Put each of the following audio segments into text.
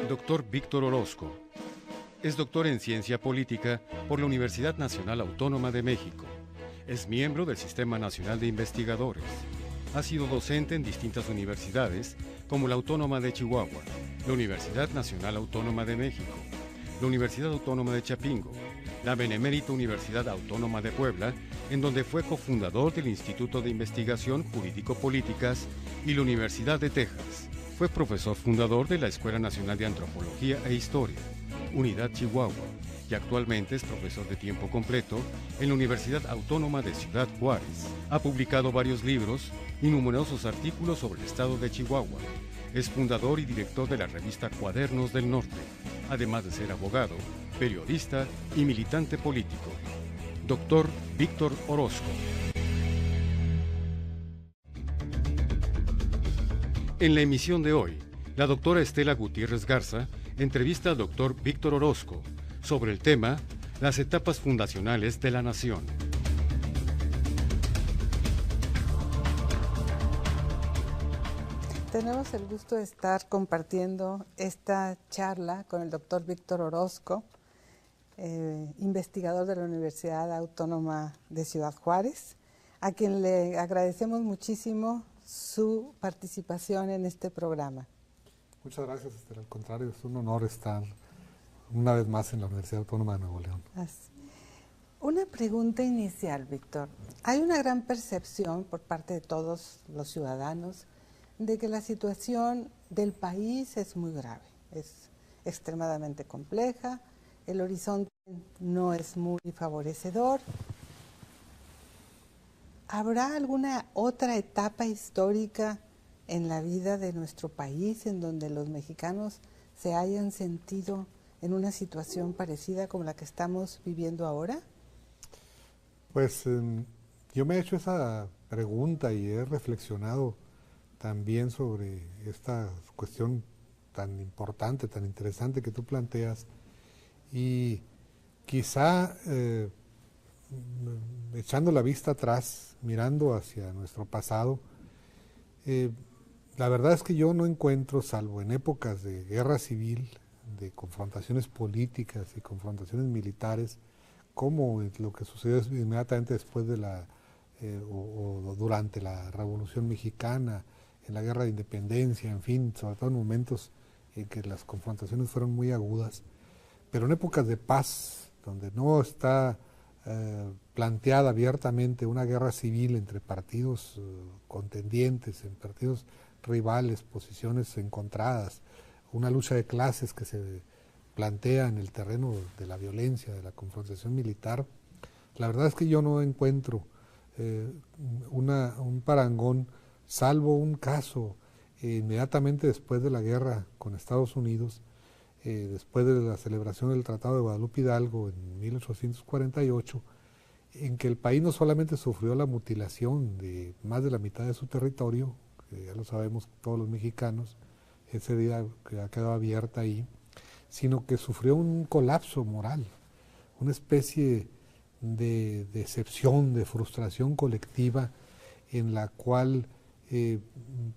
Doctor Víctor Orozco. Es doctor en Ciencia Política por la Universidad Nacional Autónoma de México. Es miembro del Sistema Nacional de Investigadores. Ha sido docente en distintas universidades, como la Autónoma de Chihuahua, la Universidad Nacional Autónoma de México, la Universidad Autónoma de Chapingo, la Benemérita Universidad Autónoma de Puebla, en donde fue cofundador del Instituto de Investigación Jurídico-Políticas, y la Universidad de Texas. Fue profesor fundador de la Escuela Nacional de Antropología e Historia, Unidad Chihuahua, y actualmente es profesor de tiempo completo en la Universidad Autónoma de Ciudad Juárez. Ha publicado varios libros y numerosos artículos sobre el estado de Chihuahua. Es fundador y director de la revista Cuadernos del Norte, además de ser abogado, periodista y militante político. Doctor Víctor Orozco. En la emisión de hoy, la doctora Estela Gutiérrez Garza entrevista al doctor Víctor Orozco sobre el tema las etapas fundacionales de la nación. Tenemos el gusto de estar compartiendo esta charla con el doctor Víctor Orozco, investigador de la Universidad Autónoma de Ciudad Juárez, a quien le agradecemos muchísimo su participación en este programa. Muchas gracias, Estela. Al contrario, es un honor estar una vez más en la Universidad Autónoma de Nuevo León. Así. Una pregunta inicial, Víctor. Hay una gran percepción por parte de todos los ciudadanos de que la situación del país es muy grave, es extremadamente compleja, el horizonte no es muy favorecedor. ¿Habrá alguna otra etapa histórica en la vida de nuestro país en donde los mexicanos se hayan sentido en una situación parecida como la que estamos viviendo ahora? Pues yo me he hecho esa pregunta y he reflexionado también sobre esta cuestión tan importante, tan interesante que tú planteas, y quizá echando la vista atrás, mirando hacia nuestro pasado, la verdad es que yo no encuentro, salvo en épocas de guerra civil, de confrontaciones políticas y confrontaciones militares, como lo que sucedió inmediatamente después de o durante la Revolución Mexicana, en la Guerra de Independencia, en fin, sobre todo en momentos en que las confrontaciones fueron muy agudas, pero en épocas de paz, donde no está planteada abiertamente una guerra civil entre partidos contendientes, en partidos rivales, posiciones encontradas, una lucha de clases que se plantea en el terreno de la violencia, de la confrontación militar, la verdad es que yo no encuentro un parangón, salvo un caso inmediatamente después de la guerra con Estados Unidos, después de la celebración del Tratado de Guadalupe Hidalgo en 1848, en que el país no solamente sufrió la mutilación de más de la mitad de su territorio, que ya lo sabemos todos los mexicanos, ese día que ha quedado abierta ahí, sino que sufrió un colapso moral, una especie de decepción, de frustración colectiva, en la cual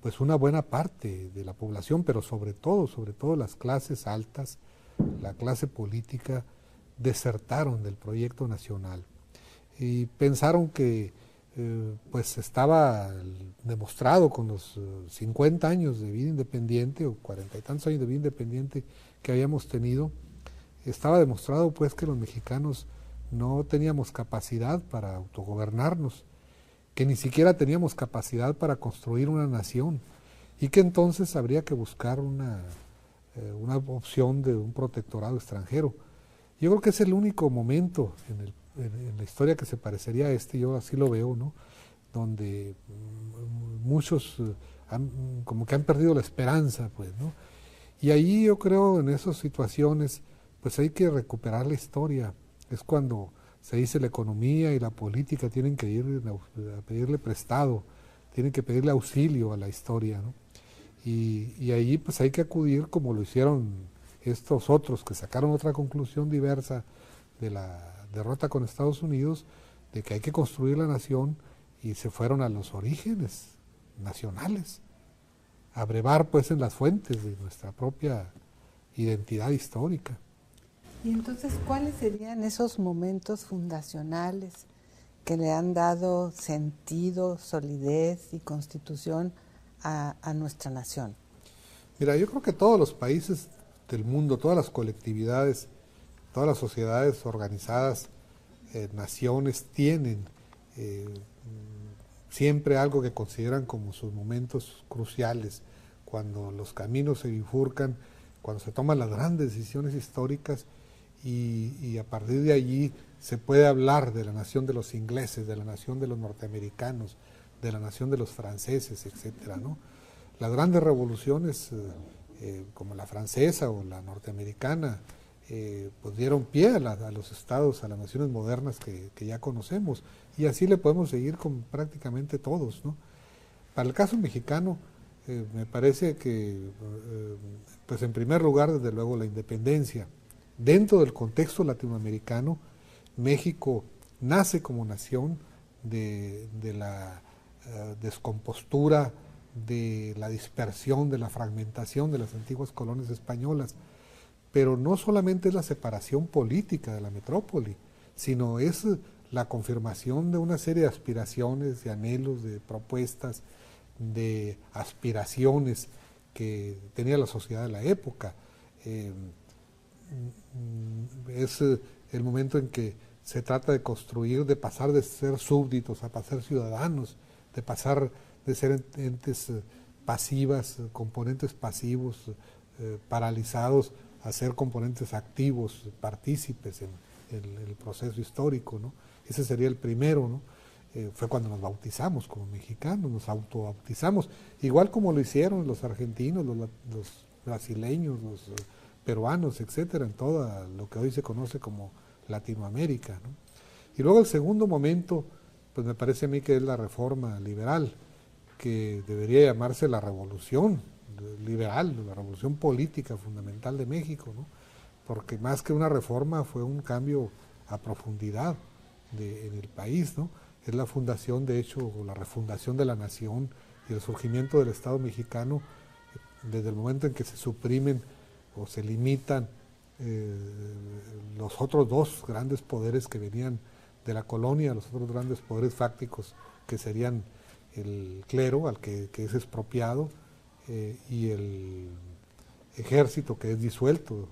pues una buena parte de la población, pero sobre todo las clases altas, la clase política, desertaron del proyecto nacional y pensaron que pues estaba demostrado con los 50 años de vida independiente o 40 y tantos años de vida independiente que habíamos tenido, estaba demostrado pues que los mexicanos no teníamos capacidad para autogobernarnos, que ni siquiera teníamos capacidad para construir una nación y que entonces habría que buscar una opción de un protectorado extranjero. Yo creo que es el único momento en la historia que se parecería a este, yo así lo veo, ¿no? Donde muchos como que han perdido la esperanza, pues, ¿no? Y ahí yo creo, en esas situaciones, pues hay que recuperar la historia. Es cuando se dice la economía y la política tienen que ir a pedirle prestado, tienen que pedirle auxilio a la historia, ¿no? Y ahí pues hay que acudir como lo hicieron estos otros que sacaron otra conclusión diversa de la derrota con Estados Unidos, de que hay que construir la nación, y se fueron a los orígenes nacionales, a brevar pues en las fuentes de nuestra propia identidad histórica. Y entonces, ¿cuáles serían esos momentos fundacionales que le han dado sentido, solidez y constitución a nuestra nación? Mira, yo creo que todos los países del mundo, todas las colectividades, todas las sociedades organizadas, naciones, tienen siempre algo que consideran como sus momentos cruciales, cuando los caminos se bifurcan, cuando se toman las grandes decisiones históricas y a partir de allí se puede hablar de la nación de los ingleses, de la nación de los norteamericanos, de la nación de los franceses, etcétera, ¿no? Las grandes revoluciones como la francesa o la norteamericana pues dieron pie a los estados, a las naciones modernas que ya conocemos, y así le podemos seguir con prácticamente todos, ¿no? Para el caso mexicano, me parece que, pues en primer lugar, desde luego, la independencia. Dentro del contexto latinoamericano, México nace como nación de la descompostura, de la dispersión, de la fragmentación de las antiguas colonias españolas. Pero no solamente es la separación política de la metrópoli, sino es la confirmación de una serie de aspiraciones, de anhelos, de propuestas, de aspiraciones que tenía la sociedad de la época. Es el momento en que se trata de construir, de pasar de ser súbditos a pasar ciudadanos, de pasar de ser entes pasivas, componentes pasivos, paralizados, a ser componentes activos, partícipes en el proceso histórico, ¿no? Ese sería el primero, ¿no? Fue cuando nos bautizamos como mexicanos, nos autobautizamos, igual como lo hicieron los argentinos, los brasileños, los peruanos, etcétera, en todo lo que hoy se conoce como Latinoamérica, ¿no? Y luego el segundo momento, pues me parece a mí que es la reforma liberal, que debería llamarse la revolución liberal, la revolución política fundamental de México, ¿no? Porque más que una reforma fue un cambio a profundidad en el país, ¿no? Es la fundación, de hecho, o la refundación de la nación y el surgimiento del Estado mexicano desde el momento en que se suprimen o se limitan los otros dos grandes poderes que venían de la colonia, los otros grandes poderes fácticos que serían el clero, al que es expropiado, y el ejército, que es disuelto.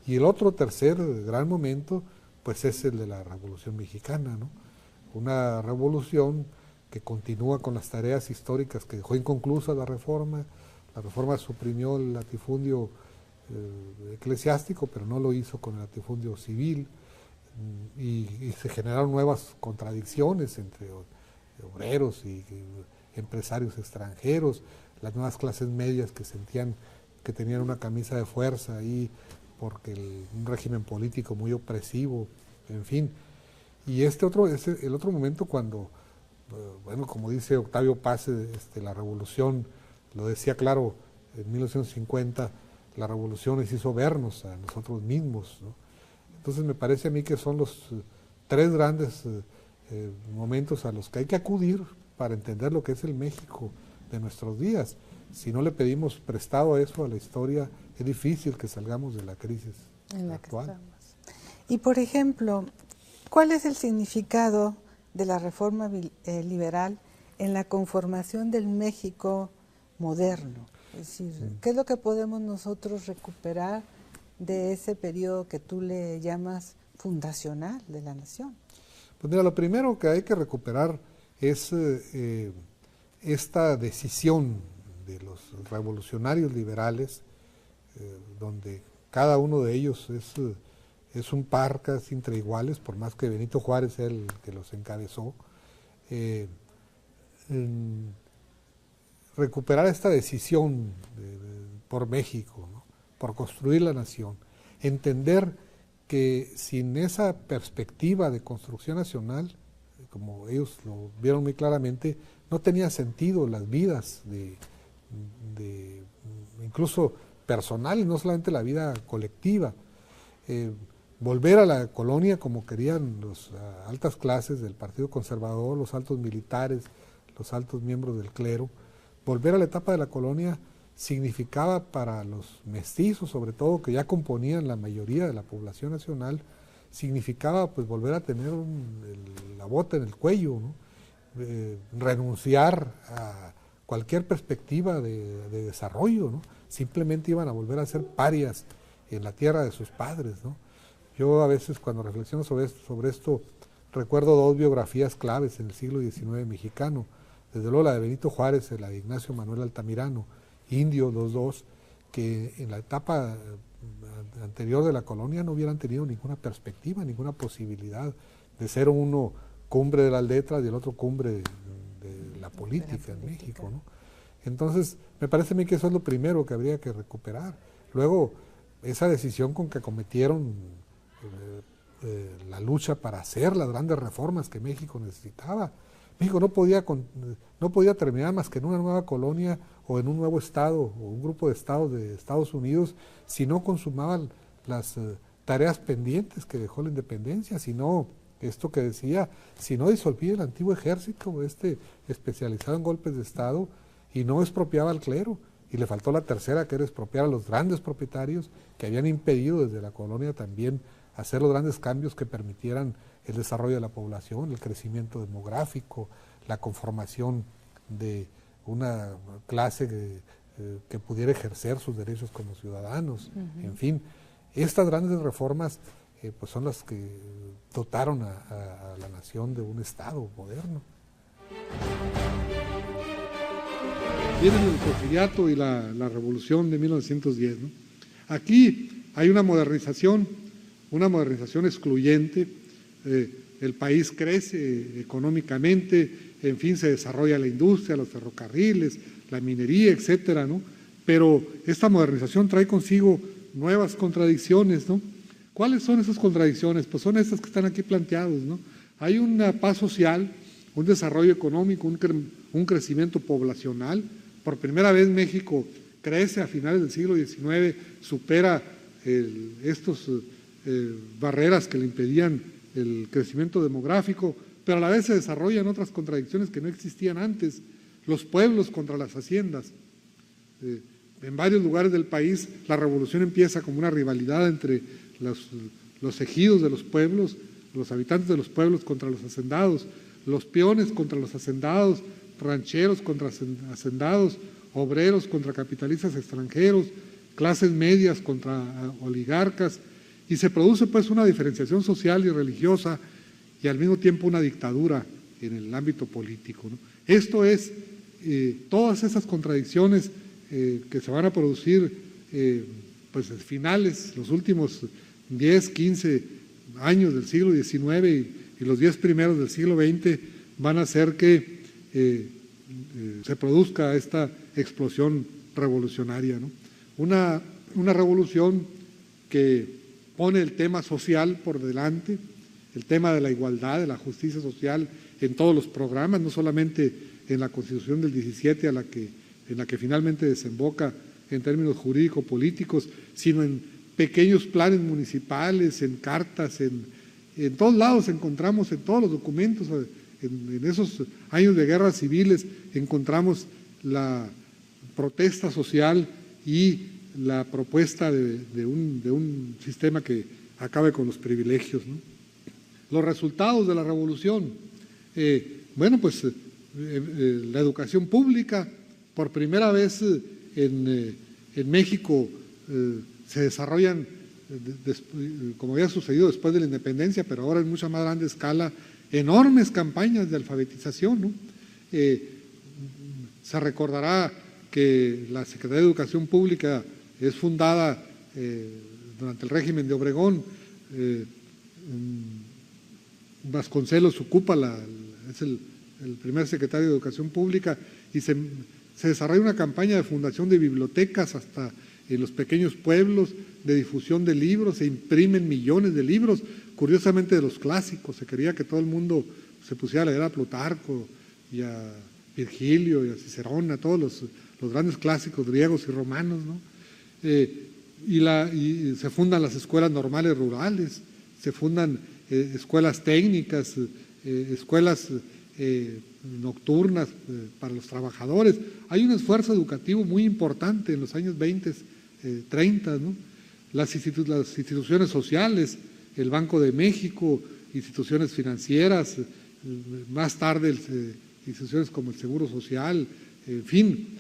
Y el otro tercer gran momento, pues es el de la Revolución Mexicana, ¿no? Una revolución que continúa con las tareas históricas que dejó inconclusa la reforma. La reforma suprimió el latifundio eclesiástico, pero no lo hizo con el latifundio civil, y se generaron nuevas contradicciones entre obreros y empresarios extranjeros, las nuevas clases medias que sentían que tenían una camisa de fuerza ahí porque un régimen político muy opresivo, en fin. Y es el otro momento cuando, bueno, como dice Octavio Paz, la revolución, lo decía claro, en 1950, la revolución nos hizo vernos a nosotros mismos, ¿no? Entonces me parece a mí que son los tres grandes momentos a los que hay que acudir para entender lo que es el México de nuestros días. Si no le pedimos prestado a eso, a la historia, es difícil que salgamos de la crisis en la actual. que estamos. Y por ejemplo, ¿cuál es el significado de la reforma liberal en la conformación del México moderno? Es decir, ¿qué es lo que podemos nosotros recuperar de ese periodo que tú le llamas fundacional de la nación? Pues mira, lo primero que hay que recuperar es esta decisión de los revolucionarios liberales, donde cada uno de ellos es un par casi entre iguales, por más que Benito Juárez sea el que los encabezó, recuperar esta decisión por México, ¿no? Por construir la nación, entender que sin esa perspectiva de construcción nacional, como ellos lo vieron muy claramente, no tenía sentido las vidas incluso personales, no solamente la vida colectiva. Volver a la colonia como querían las altas clases del Partido Conservador, los altos militares, los altos miembros del clero, volver a la etapa de la colonia significaba para los mestizos, sobre todo, que ya componían la mayoría de la población nacional, significaba pues volver a tener la bota en el cuello, ¿no? Renunciar a cualquier perspectiva de desarrollo, ¿no? Simplemente iban a volver a ser parias en la tierra de sus padres, ¿no? Yo a veces cuando reflexiono sobre esto recuerdo dos biografías claves en el siglo XIX mexicano, desde luego la de Benito Juárez y la de Ignacio Manuel Altamirano, indio los dos, que en la etapa anterior de la colonia no hubieran tenido ninguna perspectiva, ninguna posibilidad de ser uno cumbre de las letras y el otro cumbre de la política en México, ¿no? Entonces, me parece a mí que eso es lo primero que habría que recuperar. Luego, esa decisión con que acometieron la lucha para hacer las grandes reformas que México necesitaba. México no podía terminar más que en una nueva colonia o en un nuevo estado o un grupo de estados de Estados Unidos si no consumaban las tareas pendientes que dejó la independencia, si no, esto que decía, si no disolvía el antiguo ejército especializado en golpes de estado y no expropiaba al clero. Y le faltó la tercera, que era expropiar a los grandes propietarios que habían impedido desde la colonia también hacer los grandes cambios que permitieran el desarrollo de la población, el crecimiento demográfico, la conformación de una clase que pudiera ejercer sus derechos como ciudadanos. En fin, estas grandes reformas pues son las que dotaron a la nación de un Estado moderno. Vienen el porfiriato y la revolución de 1910, ¿no? Aquí hay una modernización excluyente, el país crece económicamente, en fin, se desarrolla la industria, los ferrocarriles, la minería, etcétera, ¿no? Pero esta modernización trae consigo nuevas contradicciones, ¿no? ¿Cuáles son esas contradicciones? Pues son estas que están aquí planteadas, ¿no? Hay una paz social, un desarrollo económico, un crecimiento poblacional. Por primera vez México crece a finales del siglo XIX, supera estas barreras que le impedían el crecimiento demográfico, pero a la vez se desarrollan otras contradicciones que no existían antes. Los pueblos contra las haciendas. En varios lugares del país la revolución empieza como una rivalidad entre los ejidos de los pueblos, los habitantes de los pueblos contra los hacendados, los peones contra los hacendados, rancheros contra hacendados, obreros contra capitalistas extranjeros, clases medias contra oligarcas, y se produce pues una diferenciación social y religiosa y al mismo tiempo una dictadura en el ámbito político, ¿no? Esto es, todas esas contradicciones que se van a producir pues finales, los últimos 10, 15 años del siglo XIX y los 10 primeros del siglo XX van a hacer que se produzca esta explosión revolucionaria, ¿no? Una revolución que pone el tema social por delante, el tema de la igualdad, de la justicia social en todos los programas, no solamente en la Constitución del 17 en la que finalmente desemboca en términos jurídico-políticos, sino en pequeños planes municipales, en cartas, en todos lados encontramos, en todos los documentos, en esos años de guerras civiles encontramos la protesta social y la propuesta de un sistema que acabe con los privilegios, ¿no? Los resultados de la revolución, bueno, pues la educación pública, por primera vez en México se desarrollan, como había sucedido después de la independencia, pero ahora en mucha más grande escala, enormes campañas de alfabetización, ¿no? Se recordará que la Secretaría de Educación Pública es fundada durante el régimen de Obregón. Vasconcelos ocupa es el primer secretario de Educación Pública y se desarrolla una campaña de fundación de bibliotecas hasta en los pequeños pueblos, de difusión de libros, se imprimen millones de libros, curiosamente de los clásicos. Se quería que todo el mundo se pusiera a leer a Plutarco y a Virgilio y a Cicerón, a todos los grandes clásicos griegos y romanos, ¿no? Y se fundan las escuelas normales rurales, se fundan escuelas técnicas, escuelas nocturnas para los trabajadores. Hay un esfuerzo educativo muy importante en los años 20, 30, ¿no? Las instituciones sociales, el Banco de México, instituciones financieras, más tarde instituciones como el Seguro Social, en fin,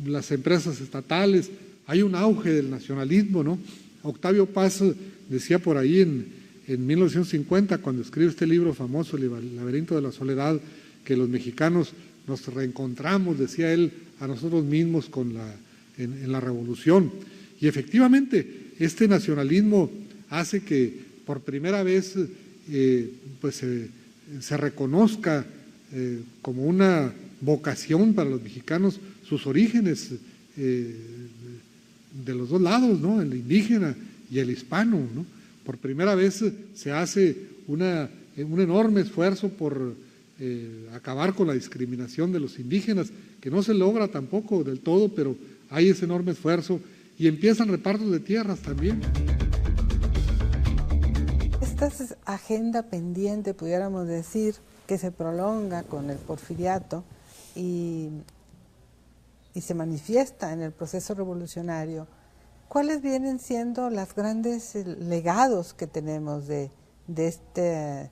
las empresas estatales. Hay un auge del nacionalismo, ¿no? Octavio Paz decía por ahí en 1950, cuando escribe este libro famoso, El laberinto de la soledad, que los mexicanos nos reencontramos, decía él, a nosotros mismos en la revolución. Y efectivamente, este nacionalismo hace que por primera vez se reconozca como una vocación para los mexicanos sus orígenes de los dos lados, ¿no? El indígena y el hispano, ¿no? Por primera vez se hace un enorme esfuerzo por acabar con la discriminación de los indígenas, que no se logra tampoco del todo, pero hay ese enorme esfuerzo y empiezan repartos de tierras también. Esta agenda pendiente, pudiéramos decir, que se prolonga con el porfiriato y se manifiesta en el proceso revolucionario, ¿cuáles vienen siendo los grandes legados que tenemos de este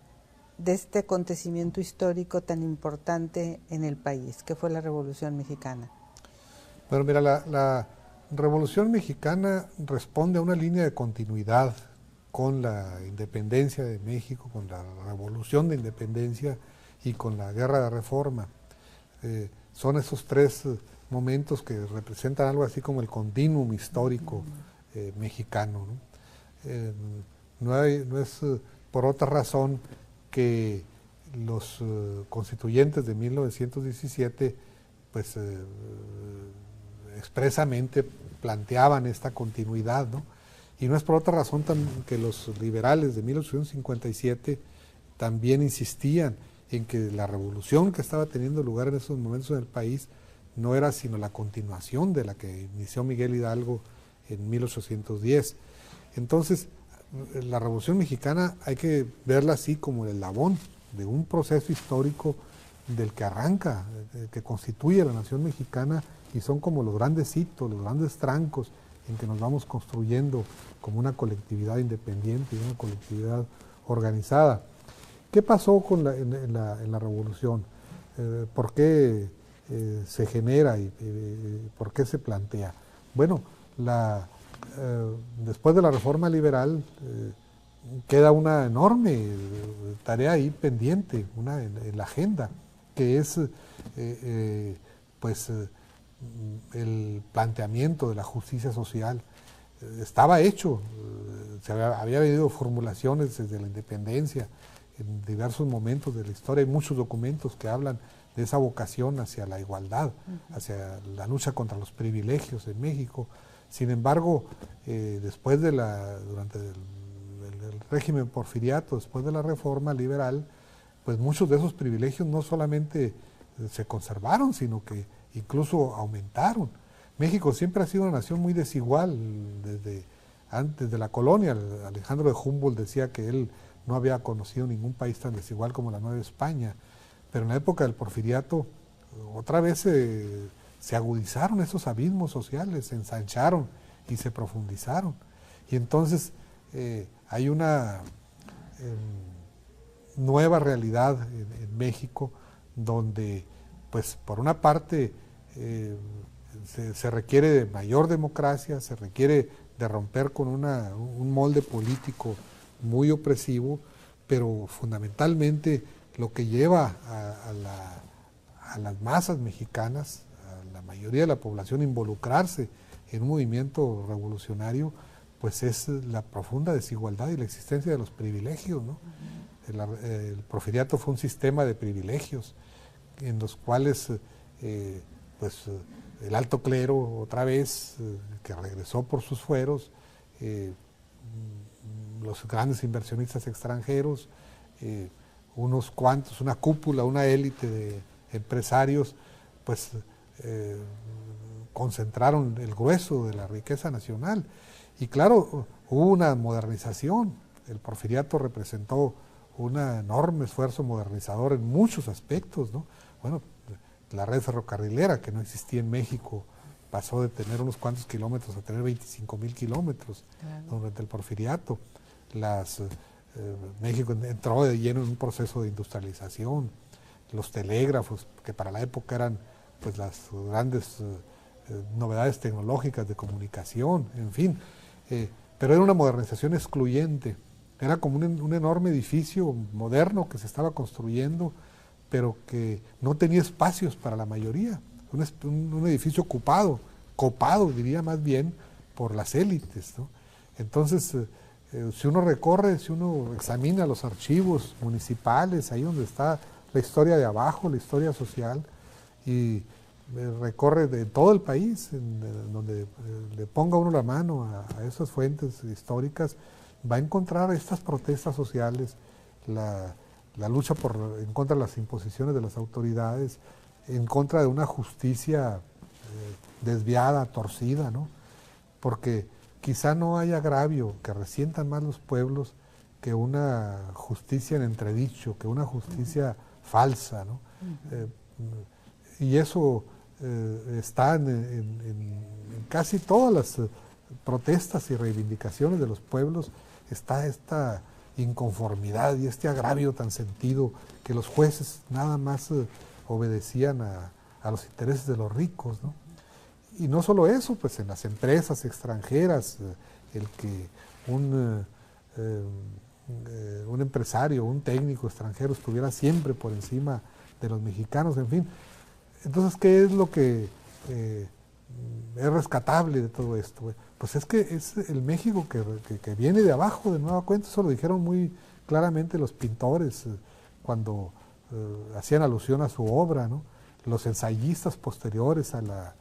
acontecimiento histórico tan importante en el país, que fue la Revolución Mexicana? Bueno, mira, la Revolución Mexicana responde a una línea de continuidad con la independencia de México, con la Revolución de Independencia y con la Guerra de Reforma. Son esos tres momentos que representan algo así como el continuum histórico mexicano, ¿no? No es por otra razón que los constituyentes de 1917 pues expresamente planteaban esta continuidad, ¿no? Y no es por otra razón que los liberales de 1857 también insistían en que la revolución que estaba teniendo lugar en esos momentos en el país no era sino la continuación de la que inició Miguel Hidalgo en 1810. Entonces, la Revolución Mexicana hay que verla así como el eslabón de un proceso histórico del que arranca, que constituye la nación mexicana, y son como los grandes hitos, los grandes trancos en que nos vamos construyendo como una colectividad independiente y una colectividad organizada. ¿Qué pasó en la Revolución? ¿Por qué se genera y por qué se plantea? Bueno, después de la reforma liberal queda una enorme tarea ahí pendiente, en la agenda, que es el planteamiento de la justicia social. Estaba hecho, había habido formulaciones desde la independencia en diversos momentos de la historia. Hay muchos documentos que hablan de esa vocación hacia la igualdad, hacia la lucha contra los privilegios en México. Sin embargo, durante el régimen porfiriato, después de la reforma liberal, pues muchos de esos privilegios no solamente se conservaron, sino que incluso aumentaron. México siempre ha sido una nación muy desigual, desde antes de la colonia. Alejandro de Humboldt decía que él no había conocido ningún país tan desigual como la Nueva España, pero en la época del porfiriato otra vez se agudizaron esos abismos sociales, se ensancharon y se profundizaron. Y entonces hay una nueva realidad en México donde, pues, por una parte se requiere de mayor democracia, se requiere de romper con un molde político muy opresivo, pero fundamentalmente lo que lleva a las masas mexicanas, a la mayoría de la población, involucrarse en un movimiento revolucionario, pues es la profunda desigualdad y la existencia de los privilegios, ¿no? El porfiriato fue un sistema de privilegios en los cuales el alto clero, otra vez, que regresó por sus fueros, los grandes inversionistas extranjeros, unos cuantos, una cúpula, una élite de empresarios, pues concentraron el grueso de la riqueza nacional. Y claro, hubo una modernización. El porfiriato representó un enorme esfuerzo modernizador en muchos aspectos, ¿no? Bueno, la red ferrocarrilera, que no existía en México, pasó de tener unos cuantos kilómetros a tener 25,000 kilómetros durante el Porfiriato. México entró de lleno en un proceso de industrialización. Los telégrafos, que para la época eran pues las grandes novedades tecnológicas de comunicación, en fin. Pero era una modernización excluyente. Era como un enorme edificio moderno que se estaba construyendo, pero que no tenía espacios para la mayoría. Un edificio copado diría más bien, por las élites, ¿no? Entonces, si uno examina los archivos municipales, ahí donde está la historia de abajo, la historia social, y recorre de todo el país, donde le ponga uno la mano a esas fuentes históricas, va a encontrar estas protestas sociales, la lucha en contra de las imposiciones de las autoridades, en contra de una justicia desviada, torcida, ¿no? Porque quizá no hay agravio que resientan más los pueblos que una justicia en entredicho, que una justicia falsa, ¿no? Y eso está en casi todas las protestas y reivindicaciones de los pueblos, está esta inconformidad y este agravio tan sentido que los jueces nada más obedecían a los intereses de los ricos, ¿no? Y no solo eso, pues en las empresas extranjeras, el que un empresario, un técnico extranjero estuviera siempre por encima de los mexicanos, en fin. Entonces, ¿qué es lo que es rescatable de todo esto? Pues es que es el México que viene de abajo, de nueva cuenta. Eso lo dijeron muy claramente los pintores cuando hacían alusión a su obra, ¿no? Los ensayistas posteriores a la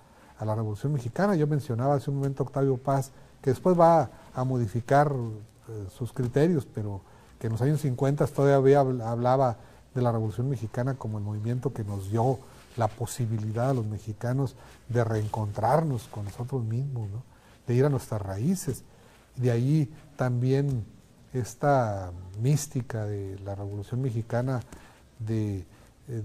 Revolución Mexicana. Yo mencionaba hace un momento a Octavio Paz, que después va a modificar sus criterios, pero que en los años 50 todavía hablaba de la Revolución Mexicana como el movimiento que nos dio la posibilidad a los mexicanos de reencontrarnos con nosotros mismos, ¿no? De ir a nuestras raíces. De ahí también esta mística de la Revolución Mexicana de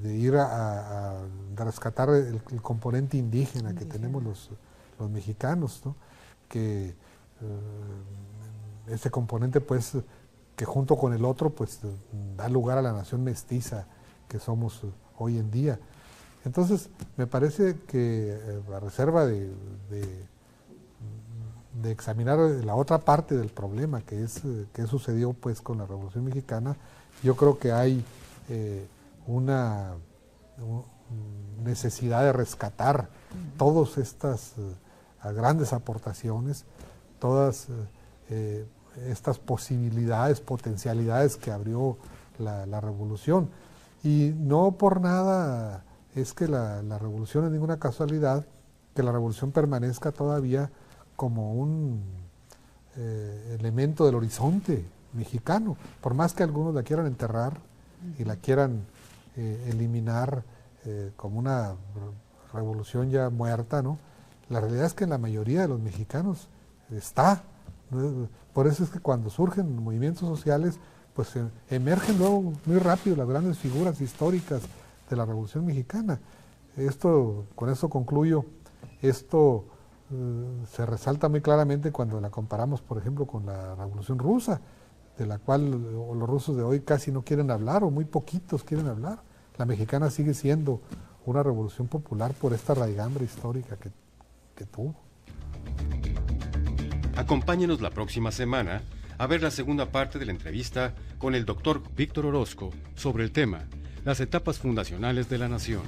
ir a rescatar el componente indígena que tenemos los mexicanos, ¿no? Que este componente, pues, que junto con el otro, pues, da lugar a la nación mestiza que somos hoy en día. Entonces, me parece que a reserva de examinar la otra parte del problema, que es qué sucedió pues con la Revolución Mexicana, yo creo que hay una necesidad de rescatar todas estas grandes aportaciones, todas estas posibilidades, potencialidades que abrió la Revolución. Y no por nada es que la Revolución, es ninguna casualidad, que la Revolución permanezca todavía como un elemento del horizonte mexicano, por más que algunos la quieran enterrar y la quieran eliminar como una revolución ya muerta, ¿no? La realidad es que en la mayoría de los mexicanos está, ¿no? Por eso es que cuando surgen movimientos sociales, pues emergen luego muy rápido las grandes figuras históricas de la Revolución Mexicana. Con esto concluyo, esto se resalta muy claramente cuando la comparamos, por ejemplo, con la Revolución Rusa, de la cual los rusos de hoy casi no quieren hablar, o muy poquitos quieren hablar. La mexicana sigue siendo una revolución popular por esta raigambre histórica que tuvo. Acompáñenos la próxima semana a ver la segunda parte de la entrevista con el doctor Víctor Orozco sobre el tema, las etapas fundacionales de la nación.